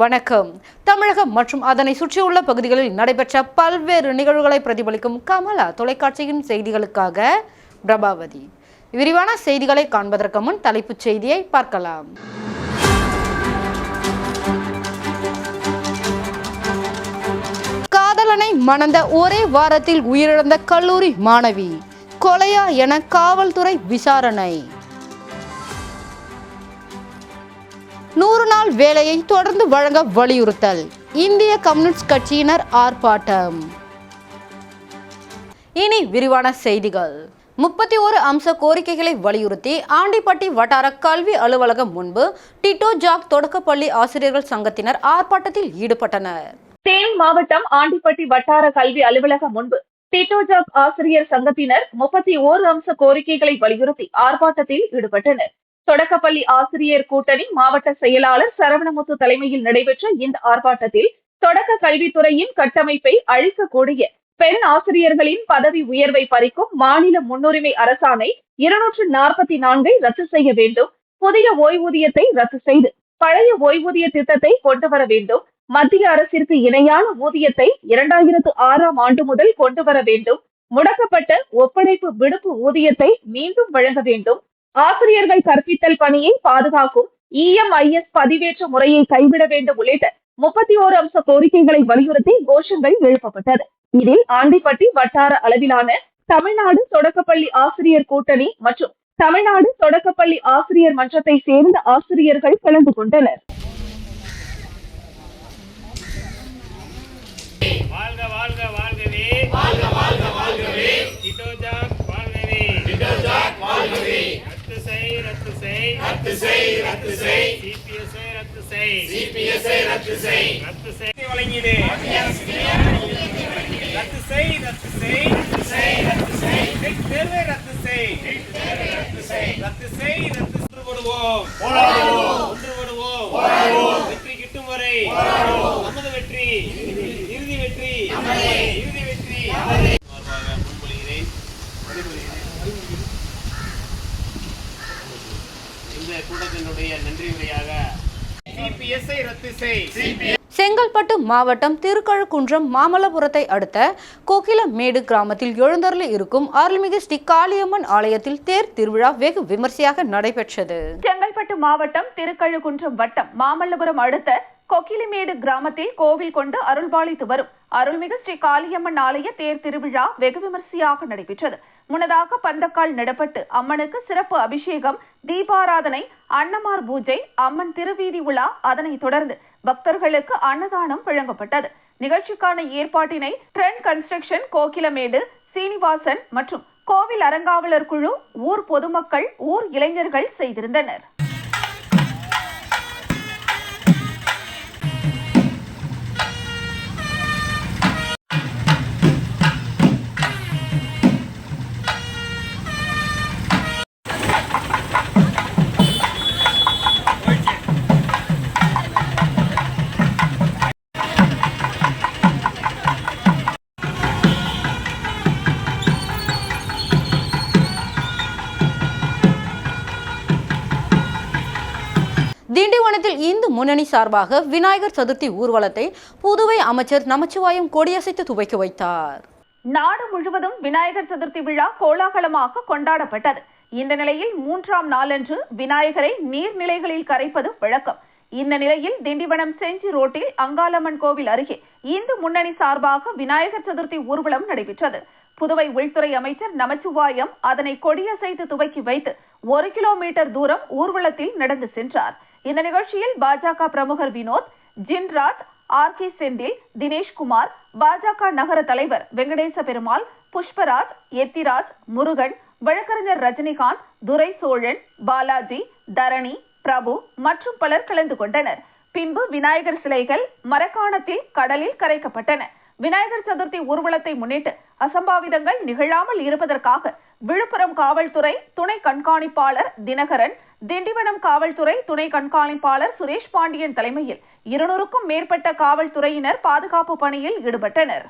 வணக்கம். தமிழகம் மற்றும் அதனை சுற்றியுள்ள பகுதிகளில் நடைபெற்ற பல்வேறு நிகழ்வுகளை பிரதிபலிக்கும் கமலா தொலைக்காட்சியின் செய்திகளுக்காக பிரபாவதி. விரிவான செய்திகளை காண்பதற்கு முன் தலைப்புச் செய்தியை பார்க்கலாம். காதலனை மணந்த ஒரே வாரத்தில் உயிரிழந்த கல்லூரி மாணவி கொலையா என காவல்துறை விசாரணை. 100 நாள் வேலையை தொடர்ந்து வழங்க வலியுறுத்தல். இந்திய கம்யூனிஸ்ட் கட்சியினர் ஆர்ப்பாட்டம். இனி விரிவான செய்திகள். 31 அம்ச கோரிக்கைகளை வலியுறுத்தி ஆண்டிப்பட்டி வட்டார கல்வி அலுவலகம் முன்பு டிட்டோ ஜாக் தொடக்கப்பள்ளி ஆசிரியர்கள் சங்கத்தினர் ஆர்ப்பாட்டத்தில் ஈடுபட்டனர். தேனி மாவட்டம் ஆண்டிப்பட்டி வட்டார கல்வி அலுவலகம் முன்பு டிட்டோ ஜாக் ஆசிரியர் சங்கத்தினர் 31 அம்ச கோரிக்கைகளை வலியுறுத்தி ஆர்ப்பாட்டத்தில் ஈடுபட்டனர். தொடக்கப்பள்ளி ஆசிரியர் கூட்டணி மாவட்ட செயலாளர் சரவணமுத்து தலைமையில் நடைபெற்ற இந்த ஆர்ப்பாட்டத்தில் தொடக்க கல்வித்துறையின் கட்டமைப்பை அழிக்கக்கூடிய பெண் ஆசிரியர்களின் பதவி உயர்வை பறிக்கும் மாநில முன்னுரிமை அரசாணை 244 ரத்து செய்ய வேண்டும், புதிய ஓய்வூதியத்தை ரத்து செய்து பழைய ஓய்வூதிய திட்டத்தை கொண்டு வர வேண்டும், மத்திய அரசிற்கு இணையான ஊதியத்தை 2006ஆம் ஆண்டு முதல் கொண்டு வர வேண்டும், முடக்கப்பட்ட ஒப்படைப்பு விடுப்பு ஊதியத்தை மீண்டும் வழங்க வேண்டும், ஆசிரியர்கள் கற்பித்தல் பணியை பாதுகாக்கும் EMIS பதிவேற்ற முறையை கைவிட வேண்டும் உள்ளிட்ட 31 அம்ச கோரிக்கைகளை வலியுறுத்தி கோஷங்கள் எழுப்பப்பட்டது. இதில் ஆண்டிப்பட்டி வட்டார அளவிலான தமிழ்நாடு தொடக்கப்பள்ளி ஆசிரியர் கூட்டணி மற்றும் தமிழ்நாடு தொடக்கப்பள்ளி ஆசிரியர் மன்றத்தை சேர்ந்த ஆசிரியர்கள் கலந்து கொண்டனர். வாழ்க வாழ்க வாழ்கவே, வாழ்க வாழ்க வாழ்கவே, டிட்டோ ஜாக் வாழ்கவே, டிட்டோ ஜாக் வாழ்கவே, ரத்து செய் ரத்து செய் ரத்து செய் ரத்து செய், சிபிஎஸ்ஐ ரத்து செய் சிபிஎஸ்ஐ ரத்து செய் ரத்து செய் வழங்கிடு, ரத்து செய் ரத்து செய் ரத்து செய் ரத்து செய், தேர்வை ரத்து செய் ரத்து செய் ரத்து செய் ரத்து ஒன்றுபடுவோம் போராடுவோம் ஒன்றுபடுவோம் போராடுவோம், வெற்றி கிட்டும் வரை போராடுவோம், நமது வெற்றி இறுதி வெற்றி இறுதி வெற்றி. முன்மொழிகிறேன். இந்த கூட்டத்தினுடைய நன்றி உரையாக சிபிஎஸ்ஐ ரத்து செய். செங்கல்பட்டு மாவட்டம் திருக்கழுக்குன்றம் மாமல்லபுரத்தை அடுத்த கோகிலமேடு கிராமத்தில் எழுந்தருளி இருக்கும் அருள்மிகு ஸ்ரீ காளியம்மன் ஆலயத்தில் தேர் திருவிழா வெகு விமர்சையாக நடைபெற்றது. செங்கல்பட்டு மாவட்டம் திருக்கழுக்குன்றம் வட்டம் மாமல்லபுரம் அடுத்த கொக்கிலிமேடு கிராமத்தில் கோவில் கொண்டு அருள்பாலித்து வரும் அருள்மிகு ஸ்ரீ காளியம்மன் ஆலய தேர் திருவிழா வெகு விமர்சையாக நடைபெற்றது. முன்னதாக பந்தக்கால் நடப்பட்டு அம்மனுக்கு சிறப்பு அபிஷேகம், தீபாராதனை, அன்னமார் பூஜை, அம்மன் திருவீதி உலா, அதனைத் தொடர்ந்து பக்தர்களுக்கு அன்னதானம் வழங்கப்பட்டது. நிகழ்ச்சிக்கான ஏற்பாட்டினை ட்ரெண்ட் கன்ஸ்ட்ரக்ஷன், கோகிலமேடு, சீனிவாசன் மற்றும் கோவில் அறங்காவலர் குழு, ஊர் பொதுமக்கள், ஊர் இளைஞர்கள் செய்திருந்தனர். திண்டிவனத்தில் இந்து முன்னணி சார்பாக விநாயகர் சதுர்த்தி ஊர்வலத்தை புதுவை அமைச்சர் நமச்சிவாயம் கொடியசைத்து துவக்கி வைத்தார். நாடு முழுவதும் விநாயகர் சதுர்த்தி விழா கோலாகலமாக கொண்டாடப்பட்டது. இந்த நிலையில் 3ஆம் நாளன்று விநாயகரை நீர்நிலைகளில் கரைப்பது வழக்கம். இந்த நிலையில் திண்டிவனம் செஞ்சி ரோட்டில் அங்காளம்மன் கோவில் அருகே இந்து முன்னணி சார்பாக விநாயகர் சதுர்த்தி ஊர்வலம் நடைபெற்றது. புதுவை உள்துறை அமைச்சர் நமச்சிவாயம் அதனை கொடியசைத்து துவக்கி வைத்து 1 கிலோமீட்டர் தூரம் ஊர்வலத்தில் நடந்து சென்றார். இந்த நிகழ்ச்சியில் பாஜக பிரமுகர் வினோத், ஜின்ராஜ், RK செந்தில், தினேஷ்குமார், பாஜக நகர தலைவர் வெங்கடேச பெருமாள், புஷ்பராஜ், எத்திராஜ், முருகன், வழக்கறிஞர் ரஜினிகாந்த், துரை சோழன், பாலாஜி, தரணி, பிரபு மற்றும் பலர் கலந்து கொண்டனர். பின்பு விநாயகர் சிலைகள் மரக்காணத்தில் கடலில் கரைக்கப்பட்டன. விநாயகர் சதுர்த்தி ஊர்வலத்தை முன்னிட்டு அசம்பாவிதங்கள் நிகழாமல் இருப்பதற்காக விழுப்புரம் காவல்துறை துணை கண்காணிப்பாளர் தினகரன், திண்டிவனம் காவல்துறை துணை கண்காணிப்பாளர் சுரேஷ் பாண்டியன் தலைமையில் 200க்கும் மேற்பட்ட காவல்துறையினர் பாதுகாப்பு பணியில் ஈடுபட்டனர்.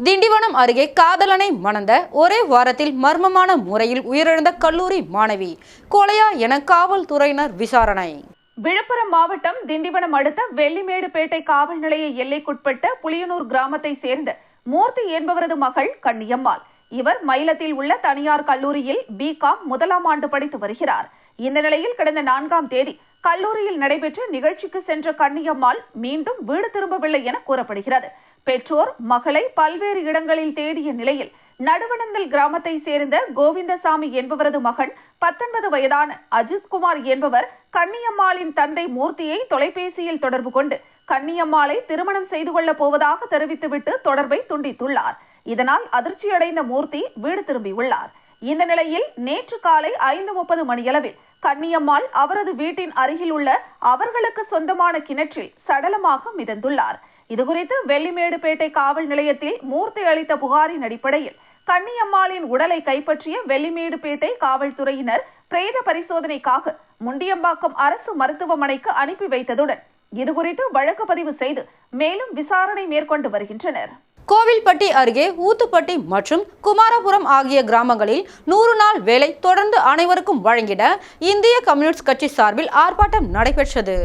திண்டிவனம் அருகே காதலனை மணந்த ஒரே வாரத்தில் மர்மமான முறையில் உயிரிழந்த கல்லூரி மாணவி கொலையா என காவல்துறையினர் விசாரணை. விழுப்புரம் மாவட்டம் திண்டிவனம் அடுத்த வெள்ளிமேடுபேட்டை காவல் நிலைய எல்லைக்குட்பட்ட புளியனூர் கிராமத்தை சேர்ந்த மூர்த்தி என்பவரது மகள் கன்னியம்மாள். இவர் மயிலத்தில் உள்ள தனியார் கல்லூரியில் பிகாம் முதலாம் ஆண்டு படித்து வருகிறார். இந்த நிலையில் கடந்த 4ஆம் தேதி கல்லூரியில் நடைபெற்ற நிகழ்ச்சிக்கு சென்ற கன்னியம்மாள் மீண்டும் வீடு திரும்பவில்லை என கூறப்படுகிறது. பெற்றோர் மகளை பல்வேறு இடங்களில் தேடிய நிலையில் நடுவனந்தல் கிராமத்தை சேர்ந்த கோவிந்தசாமி என்பவரது மகன் 19 வயதான அஜித்குமார் என்பவர் கன்னியம்மாளின் தந்தை மூர்த்தியை தொலைபேசியில் தொடர்பு கொண்டு கன்னியம்மாளை திருமணம் செய்து கொள்ளப் போவதாக தெரிவித்துவிட்டு தொடர்பை துண்டித்துள்ளார். இதனால் அதிர்ச்சியடைந்த மூர்த்தி வீடு திரும்பியுள்ளார். இந்த நிலையில் நேற்று காலை 5:30 மணியளவில் கன்னியம்மாள் அவரது வீட்டின் அருகில் உள்ள அவர்களுக்கு சொந்தமான கிணற்றில் சடலமாக மிதந்துள்ளார். இதுகுறித்து வெள்ளிமேடுபேட்டை காவல் நிலையத்தில் மூர்த்தி அளித்த புகாரின் அடிப்படையில் கன்னியம்மாளின் உடலை கைப்பற்றிய வெள்ளிமேடுபேட்டை காவல்துறையினர் பிரேத பரிசோதனைக்காக முண்டியம்பாக்கம் அரசு மருத்துவமனைக்கு அனுப்பி வைத்ததுடன் இதுகுறித்து வழக்கு பதிவு செய்து மேலும் விசாரணை மேற்கொண்டு வருகின்றனர். கோவில்பட்டி அருகே ஊத்துப்பட்டி மற்றும் குமாரபுரம் ஆகிய கிராமங்களில் 100 நாள் வேலை தொடர்ந்து அனைவருக்கும் வழங்கிட இந்திய கம்யூனிஸ்ட் கட்சி சார்பில் ஆர்ப்பாட்டம் நடைபெற்றது.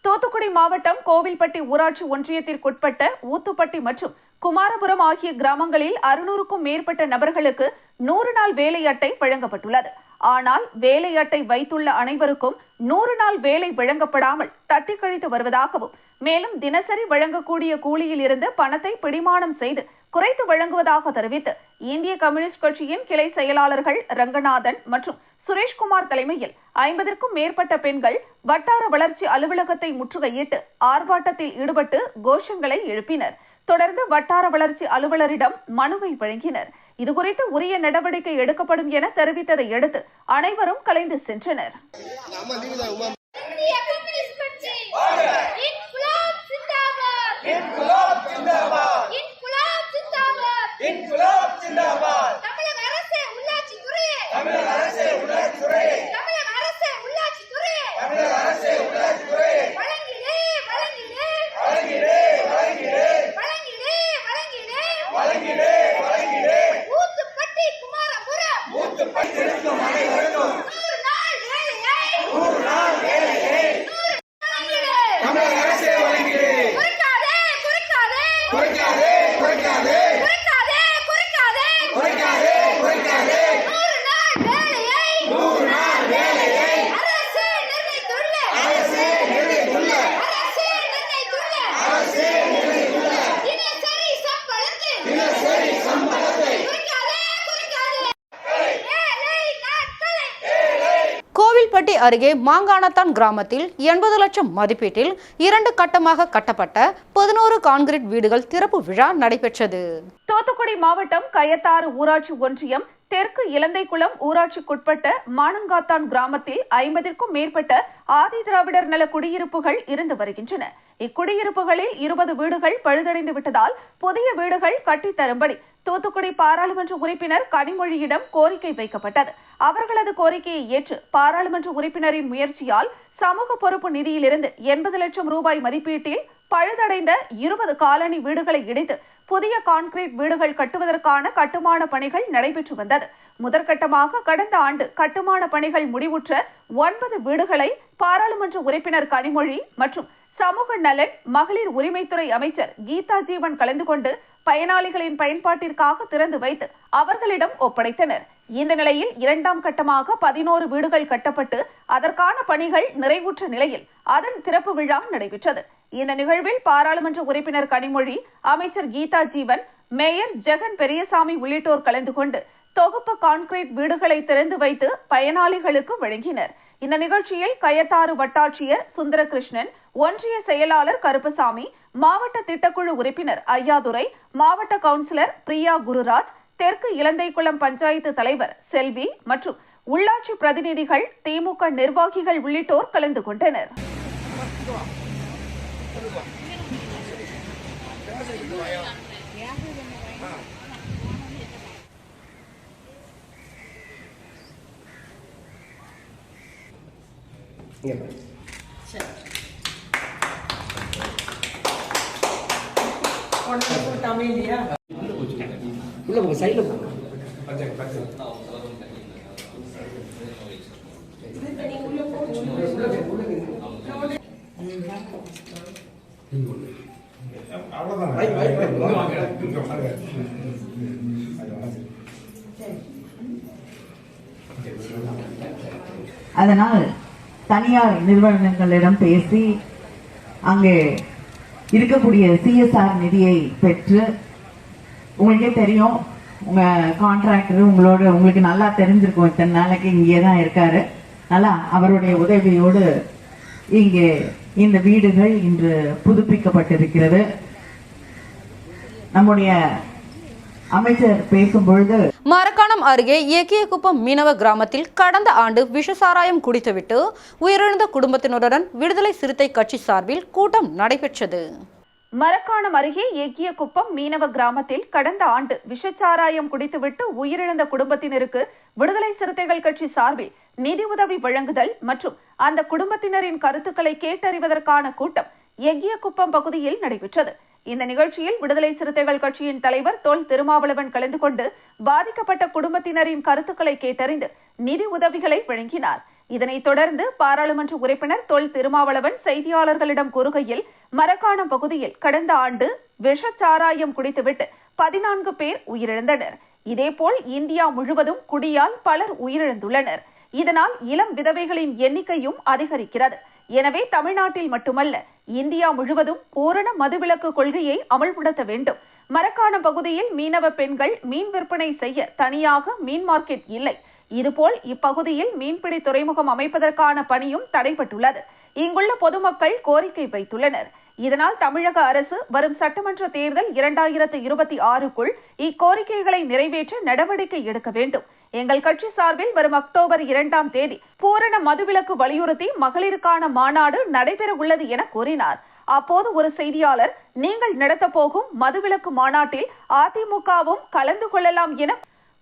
தூத்துக்குடி மாவட்டம் கோவில்பட்டி ஊராட்சி ஒன்றியத்திற்குட்பட்ட ஊத்துப்பட்டி மற்றும் குமாரபுரம் ஆகிய கிராமங்களில் 600க்கும் மேற்பட்ட நபர்களுக்கு 100 நாள் வேலை அட்டை வழங்கப்பட்டுள்ளது. ஆனால் வேலை அட்டை வைத்துள்ள அனைவருக்கும் 100 நாள் வேலை வழங்கப்படாமல் தட்டி கழித்து வருவதாகவும் மேலும் தினசரி வழங்கக்கூடிய கூலியில் இருந்து பணத்தை பிடிமானம் செய்து குறைத்து வழங்குவதாக தெரிவித்து இந்திய கம்யூனிஸ்ட் கட்சியின் கிளை செயலாளர்கள் ரங்கநாதன் மற்றும் சுரேஷ்குமார் தலைமையில் 50க்கும் மேற்பட்ட பெண்கள் வட்டார வளர்ச்சி அலுவலகத்தை முற்றுகையிட்டு ஆர்ப்பாட்டத்தில் ஈடுபட்டு கோஷங்களை எழுப்பினர். தொடர்ந்து வட்டார வளர்ச்சி அலுவலரிடம் மனுவை வழங்கினர். இதுகுறித்து உரிய நடவடிக்கை எடுக்கப்படும் என தெரிவித்ததை அடுத்து அனைவரும் கலைந்து சென்றனர். கோவில்பட்டி அருகே மாங்கானத்தான் கிராமத்தில் 80 லட்சம் மதிப்பீட்டில் 2 கட்டமாக கட்டப்பட்ட 11 கான்கிரீட் வீடுகள் திறப்பு விழா நடைபெற்றது. தூத்துக்குடி மாவட்டம் கயத்தாறு ஊராட்சி ஒன்றியம் தெற்கு இலந்தைக்குளம் ஊராட்சிக்குட்பட்ட மானங்காத்தான் கிராமத்தில் 50க்கும் மேற்பட்ட ஆதி திராவிடர் நல குடியிருப்புகள் இருந்து வருகின்றன. இக்குடியிருப்புகளில் 20 வீடுகள் பழுதடைந்து விட்டதால் புதிய வீடுகள் கட்டித்தரும்படி தூத்துக்குடி பாராளுமன்ற உறுப்பினர் கனிமொழியிடம் கோரிக்கை வைக்கப்பட்டது. அவர்களது கோரிக்கையை ஏற்று பாராளுமன்ற உறுப்பினரின் முயற்சியால் சமூக பொறுப்பு நிதியிலிருந்து 80 லட்சம் ரூபாய் மதிப்பீட்டில் பழுதடைந்த 20 காலனி வீடுகளை இடித்து புதிய கான்கிரீட் வீடுகள் கட்டுவதற்கான கட்டுமான பணிகள் நடைபெற்று வந்தது. முதற்கட்டமாக கடந்த ஆண்டு கட்டுமான பணிகள் முடிவுற்ற 9 வீடுகளை பாராளுமன்ற உறுப்பினர் கனிமொழி மற்றும் சமூக நலன் மகளிர் உரிமைத்துறை அமைச்சர் கீதா ஜீவன் கலந்து கொண்டு பயனாளிகளின் பயன்பாட்டிற்காக திறந்து வைத்து அவர்களிடம் ஒப்படைத்தனர். இந்த நிலையில் 2ஆம் கட்டமாக 11 வீடுகள் கட்டப்பட்டு அதற்கான பணிகள் நிறைவுற்ற நிலையில் அதன் திறப்பு விழா நடைபெற்றது. இந்த நிகழ்வில் பாராளுமன்ற உறுப்பினர் கனிமொழி, அமைச்சர் கீதா ஜீவன், மேயர் ஜெகன் பெரியசாமி உள்ளிட்டோர் கலந்து கொண்டு தொகுப்பு கான்கிரீட் வீடுகளை திறந்து வைத்து பயனாளிகளுக்கு வழங்கினர். இந்த நிகழ்ச்சியில் கயத்தாறு வட்டாட்சியர் சுந்தரகிருஷ்ணன், ஒன்றிய செயலாளர் கருப்பசாமி, மாவட்ட திட்டக்குழு உறுப்பினர் ஐயாதுரை, மாவட்ட கவுன்சிலர் பிரியா குருராஜ், தெற்கு இலந்தைக்குளம் பஞ்சாயத்து தலைவர் செல்வி மற்றும் உள்ளாட்சி பிரதிநிதிகள், திமுக நிர்வாகிகள் உள்ளிட்டோர் கலந்து கொண்டனர். உள்ள போங்க, சைடுல போங்க. அதனால் தனியார் நிறுவனங்களிடம் பேசி அங்கே இருக்கக்கூடிய CSR நிதியை பெற்று, உங்களுக்கே தெரியும், உங்க கான்ட்ராக்டர் உங்களுக்கு நல்லா தெரிஞ்சிருக்கும், இத்தனை நாளைக்கு இங்கே தான் இருக்காரு. நல்லா அவருடைய உதவியோடு இங்கே இந்த வீடுகள் இன்று புதுப்பிக்கப்பட்டிருக்கிறது. நம்முடைய அமைச்சர் பேசும்பொழுது மரக்காணம் அருகே ஏக்கியகுப்பம் மீனவ கிராமத்தில் கடந்த ஆண்டு விஷசாராயம் குடித்துவிட்டு உயிரிழந்த குடும்பத்தினருடன் விடுதலை சிறுத்தை கட்சி சார்பில் கூட்டம் நடைபெற்றது. மரக்காணம் அருகே ஏக்கியகுப்பம் மீனவ கிராமத்தில் கடந்த ஆண்டு விஷச்சாராயம் குடித்துவிட்டு உயிரிழந்த குடும்பத்தினருக்கு விடுதலை சிறுத்தைகள் கட்சி சார்பில் நிதி உதவி வழங்குதல் மற்றும் அந்த குடும்பத்தினரின் கருத்துக்களை கேட்டறிவதற்கான கூட்டம் எக்கியகுப்பம் பகுதியில் நடைபெற்றது. இந்த நிகழ்ச்சியில் விடுதலை சிறுத்தைகள் கட்சியின் தலைவர் தொல் திருமாவளவன் கலந்து கொண்டு பாதிக்கப்பட்ட குடும்பத்தினரின் கருத்துக்களை கேட்டறிந்து நிதி உதவிகளை வழங்கினார். இதனைத் தொடர்ந்து பாராளுமன்ற உறுப்பினர் தொல் திருமாவளவன் செய்தியாளர்களிடம் கூறுகையில், மரக்காணம் பகுதியில் கடந்த ஆண்டு விஷச்சாராயம் குடித்துவிட்டு 14 பேர் உயிரிழந்தனர். இதேபோல் இந்தியா முழுவதும் குடியால் பலர் உயிரிழந்துள்ளனர். இதனால் இளம் விதவைகளின் எண்ணிக்கையும் அதிகரிக்கிறது. எனவே தமிழ்நாட்டில் மட்டுமல்ல, இந்தியா முழுவதும் பூரண மதுவிலக்கு கொள்கையை அமல்படுத்த வேண்டும். மரக்காணம் பகுதியில் மீனவ பெண்கள் மீன் விற்பனை செய்ய தனியாக மீன் மார்க்கெட் இல்லை. இதுபோல் இப்பகுதியில் மீன்பிடி துறைமுகம் அமைப்பதற்கான பணியும் தடைபட்டுள்ளது. இங்குள்ள பொதுமக்கள் கோரிக்கை வைத்துள்ளனர். இதனால் தமிழக அரசு வரும் சட்டமன்ற தேர்தல் 2026க்குள் இக்கோரிக்கைகளை நிறைவேற்ற நடவடிக்கை எடுக்க வேண்டும். எங்கள் கட்சி சார்பில் வரும் அக்டோபர் 2ஆம் தேதி பூரண மதுவிலக்கு வலியுறுத்தி மகளிருக்கான மாநாடு நடைபெற உள்ளது என கூறினார். அப்போது ஒரு செய்தியாளர், நீங்கள் நடத்த போகும் மதுவிலக்கு மாநாட்டில் அதிமுகவும் கலந்து கொள்ளலாம் என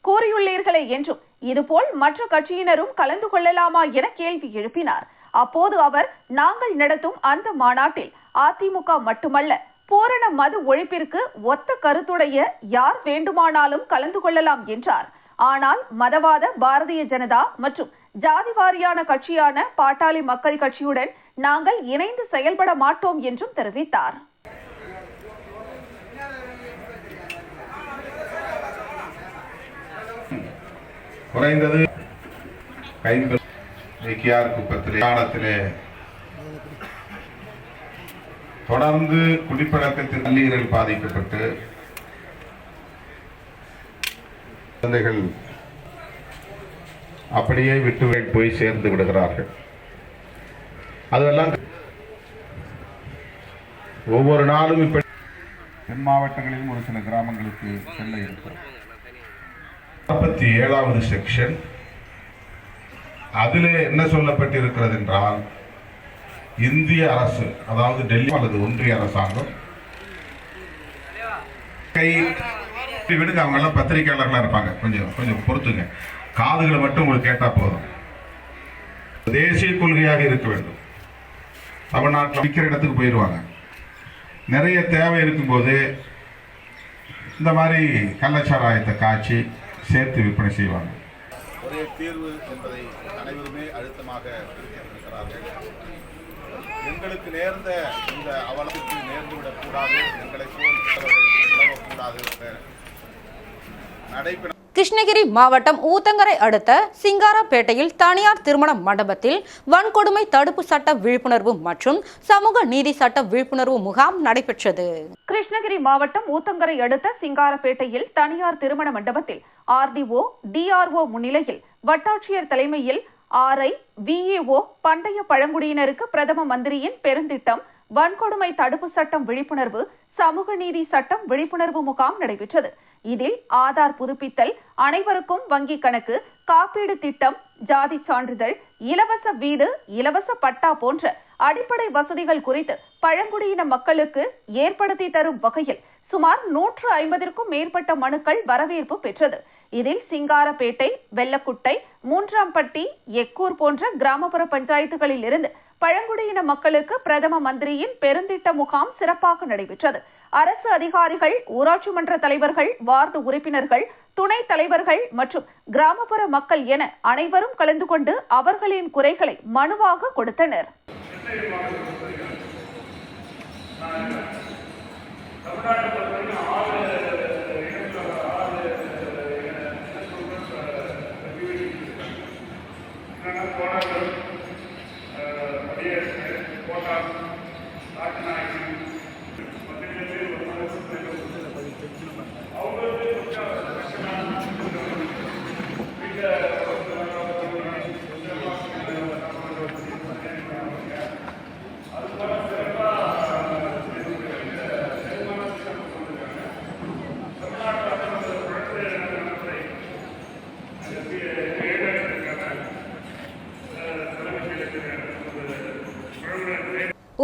கூறியுள்ளீர்களே என்றும், இதுபோல் மற்ற கட்சியினரும் கலந்து கொள்ளலாமா என கேள்வி எழுப்பினார். அப்போது அவர், நாங்கள் நடத்தும் அந்த மாநாட்டில் அதிமுக மட்டுமல்ல, பூரண மது ஒழிப்பிற்கு ஒத்த கருத்துடைய யார் வேண்டுமானாலும் கலந்து கொள்ளலாம் என்றார். ஆனால் மதவாத பாரதிய ஜனதா மற்றும் ஜாதி வாரியான கட்சியான பாட்டாளி மக்கள் கட்சியுடன் நாங்கள் இணைந்து செயல்பட மாட்டோம் என்றும் தெரிவித்தார். குறைந்தது குப்பத்திலே தொடர்ந்து குடிப்பழக்கத்தில் கல்லீரல் பாதிக்கப்பட்டு குழந்தைகள் அப்படியே விட்டு போய் சேர்ந்து விடுகிறார்கள். அதெல்லாம் ஒவ்வொரு நாளும் இப்படி தென் மாவட்டங்களிலும் ஒரு சில கிராமங்களுக்கு செல்ல இருக்கிறோம். 47வது செக்ஷன் அதிலே என்ன சொல்லப்பட்டிருக்கிறது என்றால், இந்திய அரசு, அதாவது டெல்லி அல்லது ஒன்றிய அரசாங்கம் விடுங்க, அவங்க எல்லாம் பத்திரிகையாளர்களா இருப்பாங்க, கொஞ்சம் பொறுத்துங்க, காதுகளை மட்டும் உங்களுக்கு கேட்டா போதும். தேசிய கொள்கையாக இருக்க வேண்டும். தமிழ்நாட்டில் விற்கிற இடத்துக்கு போயிடுவாங்க. நிறைய தேவை இருக்கும்போது இந்த மாதிரி கள்ளச்சாராயத்தை காய்ச்சி சேர்த்து விற்பனை செய்வாங்க. ஒரே தீர்வு என்பதை அனைவருமே அழுத்தமாக இருக்கிறார்கள். எங்களுக்கு நேர்ந்த இந்த அவலத்துக்கு நேர்ந்துவிடக் கூடாது, எங்களை போல் உழவக்கூடாது நடைபெற. கிருஷ்ணகிரி மாவட்டம் ஊத்தங்கரை அடுத்த சிங்காரப்பேட்டையில் தனியார் திருமண மண்டபத்தில் வன்கொடுமை தடுப்பு சட்ட விழிப்புணர்வு மற்றும் சமூக நீதி சட்ட விழிப்புணர்வு முகாம் நடைபெற்றது. கிருஷ்ணகிரி மாவட்டம் ஊத்தங்கரை அடுத்த சிங்காரப்பேட்டையில் தனியார் திருமண மண்டபத்தில் RDO, DRO முன்னிலையில் வட்டாட்சியர் தலைமையில் RI, VAO பண்டைய பழங்குடியினருக்கு பிரதம மந்திரியின் பெருந்திட்டம், வன்கொடுமை தடுப்பு சட்டம் விழிப்புணர்வு, சமூக நீதி சட்டம் விழிப்புணர்வு முகாம் நடைபெற்றது. இதில் ஆதார் புதுப்பித்தல், அனைவருக்கும் வங்கி கணக்கு, காப்பீடு திட்டம், ஜாதி சான்றிதழ், இலவச வீடு, இலவச பட்டா போன்ற அடிப்படை வசதிகள் குறித்து பழங்குடியின மக்களுக்கு ஏற்படுத்தி தரும் வகையில் சுமார் 150க்கும் மேற்பட்ட மனுக்கள் வரவேற்பு பெற்றது. இதில் சிங்காரப்பேட்டை, வெள்ளக்குட்டை, மூன்றாம்பட்டி, எக்கூர் போன்ற கிராமப்புற பஞ்சாயத்துகளில் இருந்து பழங்குடியின மக்களுக்கு பிரதம மந்திரியின் பெருந்திட்ட முகாம் சிறப்பாக நடைபெற்றது. அரசு அதிகாரிகள், ஊராட்சி மன்ற தலைவர்கள், வார்டு உறுப்பினர்கள், துணைத் தலைவர்கள் மற்றும் கிராமப்புற மக்கள் என அனைவரும் கலந்து கொண்டு அவர்களின் குறைகளை மனுவாக கொடுத்தனர்.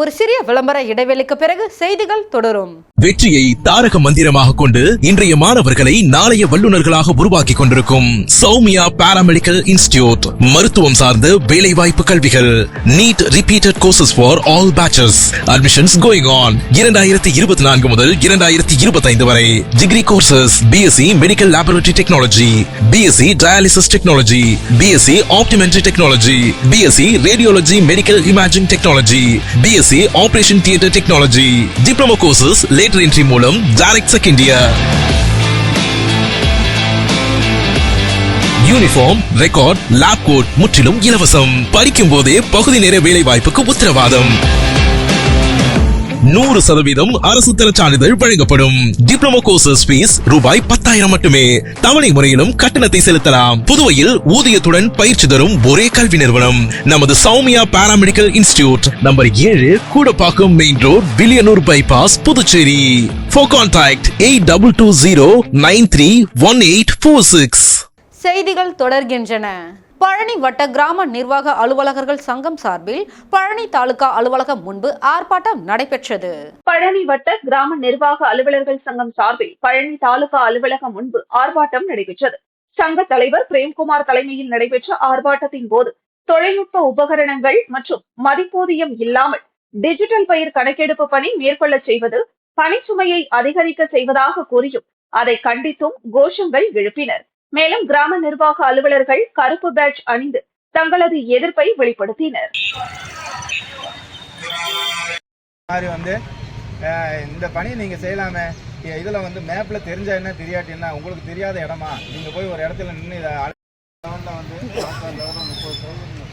ஒரு சிறிய விளம்பர இடைவெளிக்கு பிறகு செய்திகள் தொடரும். வெற்றியை தாரக மந்திரமாக கொண்டு இன்றைய மாணவர்களை நாளைய வல்லுநர்களாக உருவாக்கி கொண்டிருக்கும் சௌமியா பாராமெடிக்கல் இன்ஸ்டிடியூட். மருத்துவம் சார்ந்த வேலை வாய்ப்பு கல்விகள். NEET repeated courses for all batches. Admissions going on. 2024 முதல் 2025 வரை. Degree courses BSc medical laboratory technology, BSc dialysis technology, BSc optometry technology, BSc radiology medical imaging technology, BSc operation theatre technology. Diploma courses lateral entry மூலம் direct second year. Uniform, record, lab coat முற்றிலும் இலவசம். படிக்கும் போதே பகுதி நேர வேலை வாய்ப்புக்கு உத்தரவாதம். 100% அரசு தர சான்றிதழ் வழங்கப்படும். டிப்ளமோ கோர்சஸ் ஃபீஸ் ரூபாய் 10,000 மட்டுமே. தவணை முறையிலும் கட்டணத்தை செலுத்தலாம். புதுவையில் ஊதியத்துடன் பயிற்சி தரும் ஒரே கல்வி நிறுவனம் நமது Soumya paramedical institute. Number 7, Koodapakkam main road, Villianur bypass, Puducherry. For contact 8220931846. செய்திகள் தொடர்கின்றன. பழனி வட்ட கிராம நிர்வாக அலுவலகர்கள் சங்கம் சார்பில் பழனி தாலுகா அலுவலகம் முன்பு ஆர்ப்பாட்டம் நடைபெற்றது. பழனி வட்ட கிராம நிர்வாக அலுவலர்கள் சங்கம் சார்பில் பழனி தாலுகா அலுவலகம் முன்பு ஆர்ப்பாட்டம் நடைபெற்றது. சங்க தலைவர் பிரேம்குமார் தலைமையில் நடைபெற்ற ஆர்ப்பாட்டத்தின் போது தொழில்நுட்ப உபகரணங்கள் மற்றும் மதிப்பூதியம் இல்லாமல் டிஜிட்டல் பயிர் கணக்கெடுப்பு பணி மேற்கொள்ள செய்வது பணிச்சுமையை அதிகரிக்க செய்வதாக கூறியும் அதை கண்டித்தும் கோஷங்கள் எழுப்பினர். மேலும் கிராம நிர்வாக அலுவலர்கள் கருப்பு பேட்ஜ் அணிந்து தங்களது எதிர்ப்பை வெளிப்படுத்தினர். இந்த பணி நீங்க செய்யலாமே, இதுல மேப்ல தெரிஞ்சா என்ன தெரியாட்டி என்ன, உங்களுக்கு தெரியாத இடமா, நீங்க போய் ஒரு இடத்துல நின்று இதை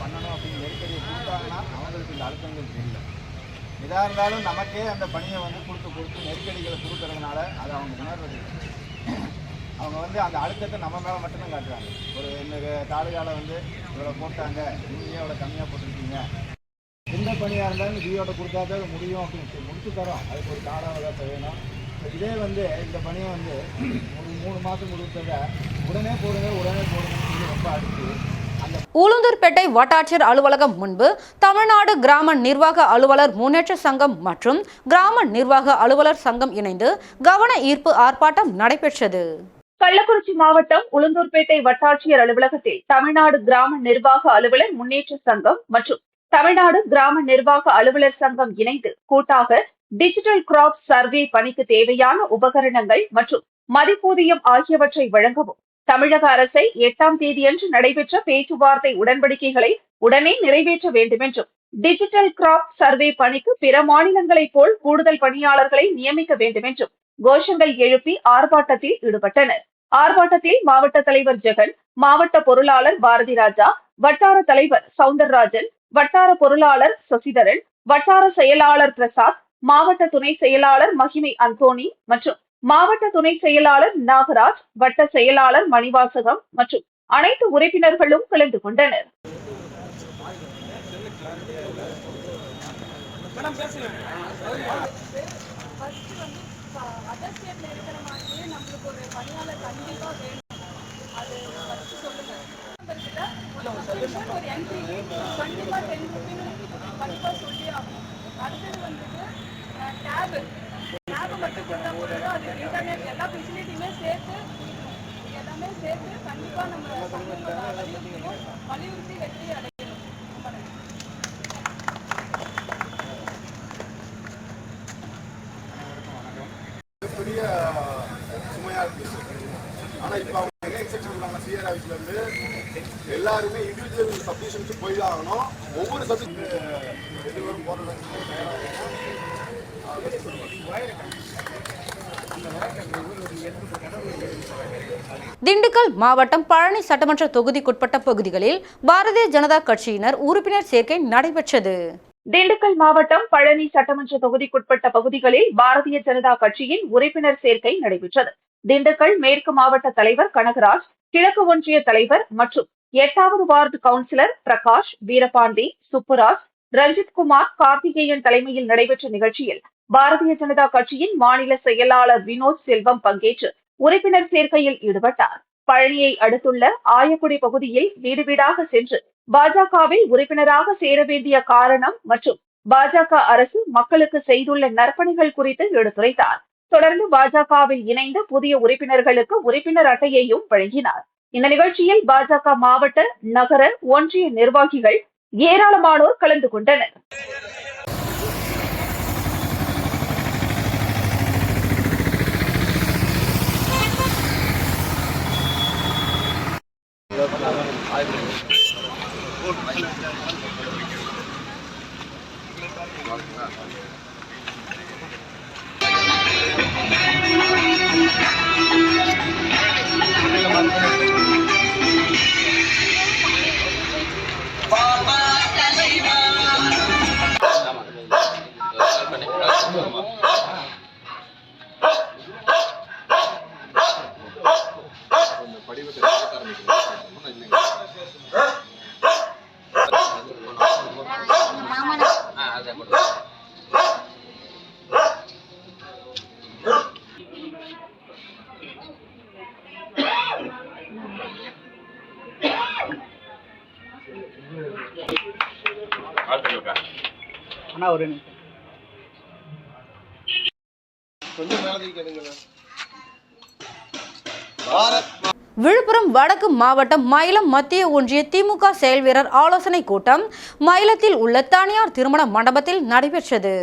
பண்ணணும் அப்படின்னு நெருக்கடியை கொடுத்தாங்கன்னா அவங்களுக்கு இந்த அழுத்தங்கள் தெரியல. எதா இருந்தாலும் நமக்கே அந்த பணியை கொடுத்து நெருக்கடிகளை கொடுக்கறதுனால அதை அவங்க உணர்வது. அவங்க அந்த அழுத்தத்தை நம்ம மேலே மட்டும்தான் காட்டுறாங்க. ஒரு இந்த தாலுகாவில் இவ்வளோ போட்டாங்க, நீங்கள் எவ்வளோ கம்மியாக போட்டிருக்கீங்க, எந்த பணியாக இருந்தாலும் டியோட கொடுத்தா தான் முடியும் அப்படின்னு முடிச்சு தரோம். அதுக்கு ஒரு கால அவகாசம் வேணும். இதே இந்த பணியை ஒரு 3 மாதம் கொடுத்ததை உடனே போடுங்கன்னு ரொம்ப அடிச்சு உளுந்தூர்பேட்டை வட்டாட்சியர் அலுவலகம் முன்பு தமிழ்நாடு கிராம நிர்வாக அலுவலர் முன்னேற்ற சங்கம் மற்றும் கிராம நிர்வாக அலுவலர் சங்கம் இணைந்து கவன ஈர்ப்பு ஆர்ப்பாட்டம் நடைபெற்றது. கள்ளக்குறிச்சி மாவட்டம் உளுந்தூர்பேட்டை வட்டாட்சியர் அலுவலகத்தில் தமிழ்நாடு கிராம நிர்வாக அலுவலர் முன்னேற்ற சங்கம் மற்றும் தமிழ்நாடு கிராம நிர்வாக அலுவலர் சங்கம் இணைந்து கூட்டாக டிஜிட்டல் கிராப் சர்வே பணிக்கு தேவையான உபகரணங்கள் மற்றும் மதிப்பூதியம் ஆகியவற்றை வழங்கவும் தமிழக அரசை 8ஆம் தேதியன்று நடைபெற்ற பேச்சுவார்த்தை உடன்படிக்கைகளை உடனே நிறைவேற்ற வேண்டும் என்றும் டிஜிட்டல் கிராப் சர்வே பணிக்கு பிற மாநிலங்களைப் போல் கூடுதல் பணியாளர்களை நியமிக்க வேண்டும் என்றும் கோஷங்கள் எழுப்பி ஆர்ப்பாட்டத்தில் ஈடுபட்டனர். ஆர்ப்பாட்டத்தில் மாவட்ட தலைவர் ஜெகன், மாவட்ட பொருளாளர் பாரதி ராஜா, வட்டார தலைவர் சவுந்தரராஜன், வட்டார பொருளாளர் சசிதரன், வட்டார செயலாளர் பிரசாத், மாவட்ட துணை செயலாளர் மகிமை அந்தோணி மற்றும் மாவட்ட துணை செயலாளர் நாகராஜ், வட்ட செயலாளர் மணிவாசகம் மற்றும் அனைத்து உறுப்பினர்களும் கலந்து கொண்டனர். மட்டும் கொடுத்தா போதும். அது இன்டர்நெட் எல்லா ஃபெசிலிட்டியுமே சேர்த்து எல்லாமே பெரிய சுமையா இருக்கு. ஆனா இப்ப அவங்க என்ன இன்ஸ்ட்ரக்ஷன் கொடுத்தாங்க சிஆர் ஆஃபீஸ்ல இருந்து, எல்லாருமே இண்டிவிஜுவல் சப்டிஷனுக்கு போய் தான் ஆகணும். ஒவ்வொரு சப்டிஷன் எது வரும் போறது திண்டுக்கல் மாவட்டம் பழனி சட்டமன்ற தொகுதிக்குட்பட்ட பகுதிகளில் பாரதிய ஜனதா கட்சியினர் உறுப்பினர் சேர்க்கை நடைபெற்றது. திண்டுக்கல் மாவட்டம் பழனி சட்டமன்ற தொகுதிக்குட்பட்ட பகுதிகளில் பாரதிய ஜனதா கட்சியின் உறுப்பினர் சேர்க்கை நடைபெற்றது. திண்டுக்கல் மேற்கு மாவட்ட தலைவர் கனகராஜ், கிழக்கு ஒன்றிய தலைவர் மற்றும் 8வது வார்டு கவுன்சிலர் பிரகாஷ், வீரபாண்டி, சுப்புராஜ், ரஞ்சித்குமார், கார்த்திகேயன் தலைமையில் நடைபெற்ற நிகழ்ச்சியில் பாரதிய ஜனதா கட்சியின் மாநில செயலாளர் வினோத் செல்வம் பங்கேற்று உறுப்பினர் சேர்க்கையில் ஈடுபட்டார். பழனியை அடுத்துள்ள ஆயக்குடி பகுதியில் வீடு வீடாக சென்று பாஜகவில் உறுப்பினராக சேர வேண்டிய காரணம் மற்றும் பாஜக அரசு மக்களுக்கு செய்துள்ள நற்பணிகள் குறித்து எடுத்துரைத்தார். தொடர்ந்து பாஜகவில் இணைந்த புதிய உறுப்பினர்களுக்கு உறுப்பினர் அட்டையையும் வழங்கினார். இந்த நிகழ்ச்சியில் பாஜக மாவட்ட, நகர, ஒன்றிய நிர்வாகிகள் ஏராளமானோர் கலந்து கொண்டனர். விழுப்புரம் வடக்கு மாவட்டம் மயிலம் மத்திய ஒன்றிய திமுக செயல் வீரர் ஆலோசனை கூட்டம் மயிலத்தில் உள்ள தனியார் திருமண மண்டபத்தில் நடைபெற்றது.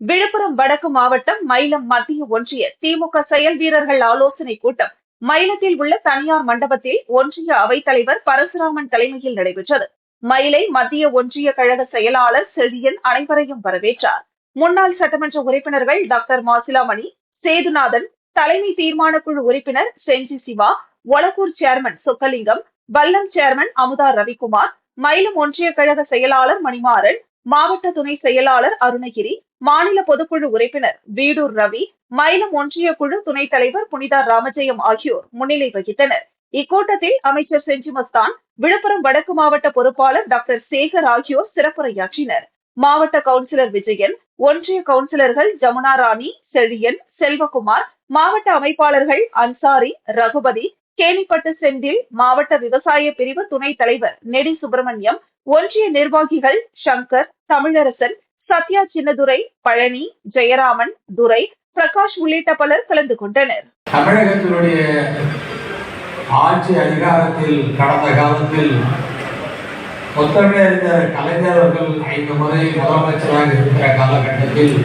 விழுப்புரம் வடக்கு மாவட்டம் மயிலம் மத்திய ஒன்றிய திமுக செயல் வீரர்கள் ஆலோசனை கூட்டம் மயிலத்தில் உள்ள தனியார் மண்டபத்தில் ஒன்றிய அவைத்தலைவர் பரசுராமன் தலைமையில் நடைபெற்றது. மயிலை மத்திய ஒன்றிய கழக செயலாளர் செழியன் அனைவரையும் வரவேற்றார். முன்னாள் சட்டமன்ற உறுப்பினர்கள் டாக்டர் மாசிலாமணி, சேதுநாதன், தலைமை தீர்மான குழு உறுப்பினர் செஞ்சி சிவா, ஒலக்கூர் சேர்மன் சொக்கலிங்கம், வல்லம் சேர்மன் அமுதா ரவிக்குமார், மயிலம் ஒன்றிய கழக செயலாளர் மணிமாறன், மாவட்ட துணை செயலாளர் அருணகிரி, மாநில பொதுக்குழு உறுப்பினர் வீடூர் ரவி, மயிலம் ஒன்றிய குழு துணைத் தலைவர் புனிதா ராமஜெயம் ஆகியோர் முன்னிலை வகித்தனர். இக்கூட்டத்தில் அமைச்சர் செஞ்சி மஸ்தான், விழுப்புரம் வடக்கு மாவட்ட பொறுப்பாளர் டாக்டர் சேகர் ஆகியோர் சிறப்புரையாற்றினர். மாவட்ட கவுன்சிலர் விஜயன், ஒன்றிய கவுன்சிலர்கள் ஜமுனா ராணி, செழியன், செல்வகுமார், மாவட்ட அமைப்பாளர்கள் அன்சாரி, ரகுபதி, கேணிப்பட்டு செந்தில், மாவட்ட விவசாய பிரிவு துணைத் தலைவர் நெடி சுப்பிரமணியம், ஒன்றிய நிர்வாகிகள் சங்கர், தமிழரசன், சத்யா சின்னதுரை, பழனி, ஜெயராமன், துரை, பிரகாஷ் உள்ளிட்ட பலர் கலந்து கொண்டனர். தமிழகத்தினுடைய ஆட்சி அதிகாரத்தில் கடந்த காலத்தில் முத்தமிழறிஞர் கலைஞர் அவர்கள் 5 முறை முதலமைச்சராக இருக்கிற காலகட்டத்தில்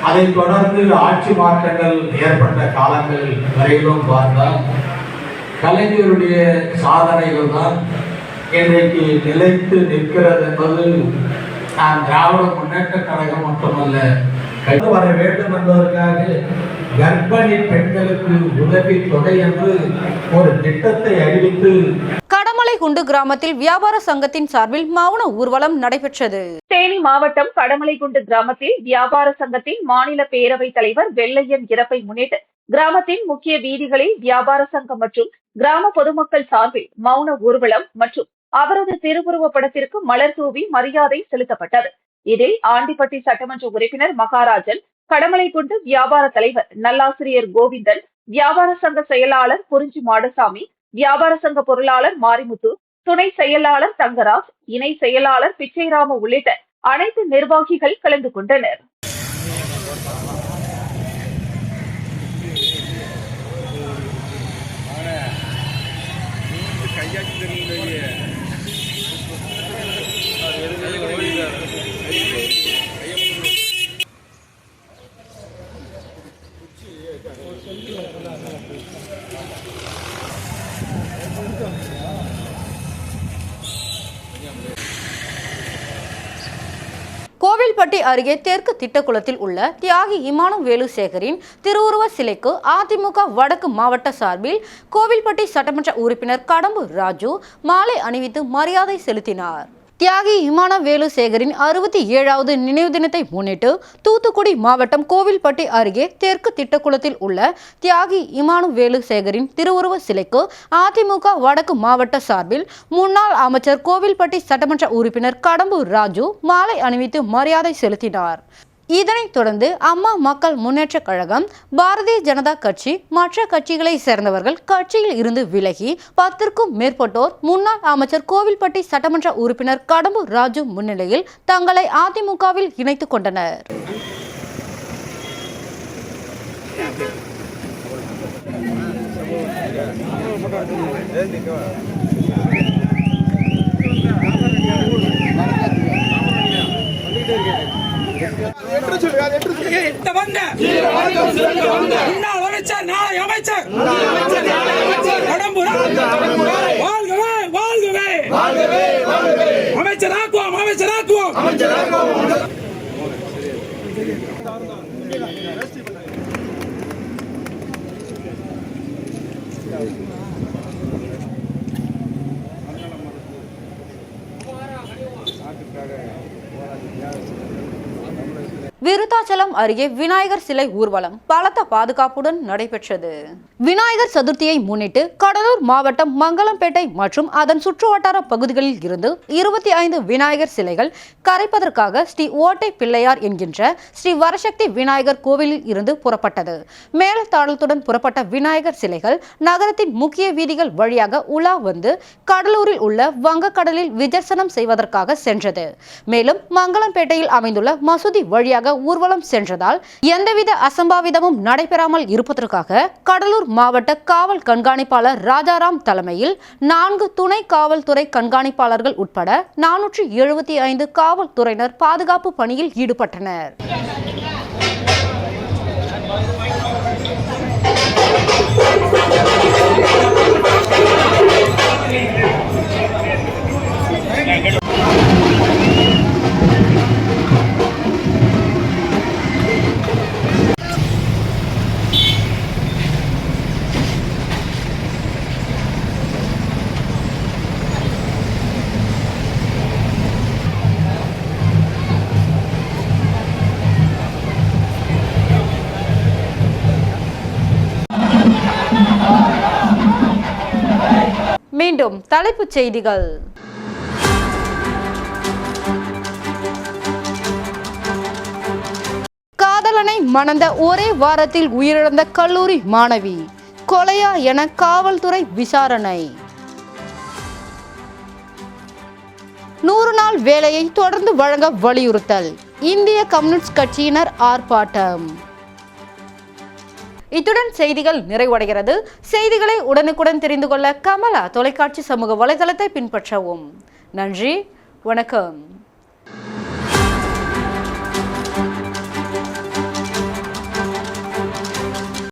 அதைத் தொடர்ந்து ஆட்சி மாற்றங்கள் ஏற்பட்ட காலங்கள் வரையிலும் பார்த்தால் கலைஞருடைய சாதனைகள் தான் இன்றைக்கு நிலைத்து நிற்கிறது என்பது நான் திராவிட முன்னேற்ற கழகம் மட்டுமல்ல, வர வேண்டும் என்பதற்காக கர்ப்பிணி பெண்களுக்கு உதவி தொகை என்று ஒரு திட்டத்தை அறிவித்து கடமலைக்குண்டு கிராமத்தில் வியாபார சங்கத்தின் சார்பில் மௌன ஊர்வலம் நடைபெற்றது. தேனி மாவட்டம் கடமலைக்குண்டு கிராமத்தில் வியாபார சங்கத்தின் மாநில பேரவைத் தலைவர் வெள்ளையன் இறப்பை முன்னிட்டு கிராமத்தின் முக்கிய வீதிகளில் வியாபார சங்கம் மற்றும் கிராம பொதுமக்கள் சார்பில் மௌன ஊர்வலம் மற்றும் அவரது திருவுருவ படத்திற்கு மலர் தூவி மரியாதை செலுத்தப்பட்டது. இதில் ஆண்டிப்பட்டி சட்டமன்ற உறுப்பினர் மகாராஜன், கடமலைக்குண்டு வியாபார தலைவர் நல்லாசிரியர் கோவிந்தன், வியாபார சங்க செயலாளர் குறிஞ்சி மாடசாமி, வியாபார சங்க பொருளாளர் மாரிமுத்து, துணை செயலாளர் தங்கராஜ், இணை செயலாளர் பிச்சைராம உள்ளிட்ட அனைத்து நிர்வாகிகள் கலந்து கொண்டனர். கோவில்பட்டி அருகே தெற்கு திட்டக்குளத்தில் உள்ள தியாகி இமானுவேலு சேகரின் திருவுருவ சிலைக்கு அதிமுக வடக்கு மாவட்ட சார்பில் கோவில்பட்டி சட்டமன்ற உறுப்பினர் கடம்பூர் ராஜு மாலை அணிவித்து மரியாதை செலுத்தினார். தியாகி இமானுவேலு சேகரின் 67வது நினைவு தினத்தை முன்னிட்டு தூத்துக்குடி மாவட்டம் கோவில்பட்டி அருகே தெற்கு திட்டக்குளத்தில் உள்ள தியாகி இமானுவேலு சேகரின் திருவுருவ சிலைக்கு அதிமுக வடக்கு மாவட்ட சார்பில் முன்னாள் அமைச்சர் கோவில்பட்டி சட்டமன்ற உறுப்பினர் கடம்பூர் ராஜு மாலை அணிவித்து மரியாதை செலுத்தினார். இதனைத் தொடர்ந்து அம்மா மக்கள் முன்னேற்ற கழகம், பாரதிய ஜனதா கட்சி, மற்ற கட்சிகளை சேர்ந்தவர்கள் கட்சியில் இருந்து விலகி 10க்கும் மேற்பட்டோர் முன்னாள் அமைச்சர் கோவில்பட்டி சட்டமன்ற உறுப்பினர் கடம்பூர் ராஜு முன்னிலையில் தங்களை அதிமுகவில் இணைத்துக் கொண்டனர். விருத்தாச்சலம் அருகே விநாயகர் சிலை ஊர்வலம் பலத்த பாதுகாப்புடன் நடைபெற்றது. விநாயகர் சதுர்த்தியை முன்னிட்டு கடலூர் மாவட்டம் மங்கலம்பேட்டை மற்றும் அதன் சுற்றுவட்டார பகுதிகளில் இருந்து 25 விநாயகர் சிலைகள் கரைப்பதற்காக ஸ்ரீ ஓட்டை பிள்ளையார் என்கின்ற ஸ்ரீ வரசக்தி விநாயகர் கோவிலில் இருந்து புறப்பட்டது. மேளதாளத்துடன் புறப்பட்ட விநாயகர் சிலைகள் நகரத்தின் முக்கிய வீதிகள் வழியாக உலா வந்து கடலூரில் உள்ள வங்கக்கடலில் விஜர்சனம் செய்வதற்காக சென்றது. மேலும் மங்கலம்பேட்டையில் அமைந்துள்ள மசூதி வழியாக ஊர்வலம் சென்றதால் எந்தவித அசம்பாவிதமும் நடைபெறாமல் இருப்பதற்காக கடலூர் மாவட்ட காவல் கண்காணிப்பாளர் ராஜாராம் தலைமையில் 4 துணை காவல்துறை கண்காணிப்பாளர்கள் உட்பட 475 காவல்துறையினர் பாதுகாப்பு பணியில் ஈடுபட்டனர். மீண்டும் தலைப்புச் செய்திகள். காதலனை மணந்த ஒரே வாரத்தில் உயிரிழந்த கல்லூரி மாணவி கொலையா என காவல்துறை விசாரணை. 100 நாள் வேலையை தொடர்ந்து வழங்க வலியுறுத்தல், இந்திய கம்யூனிஸ்ட் கட்சியினர் ஆர்ப்பாட்டம். இத்துடன் செய்திகள் நிறைவடைகிறது. செய்திகளை உடனுக்குடன் தெரிந்து கொள்ள கமலா தொலைக்காட்சி சமூக வலைதளத்தை பின்பற்றவும். நன்றி, வணக்கம்.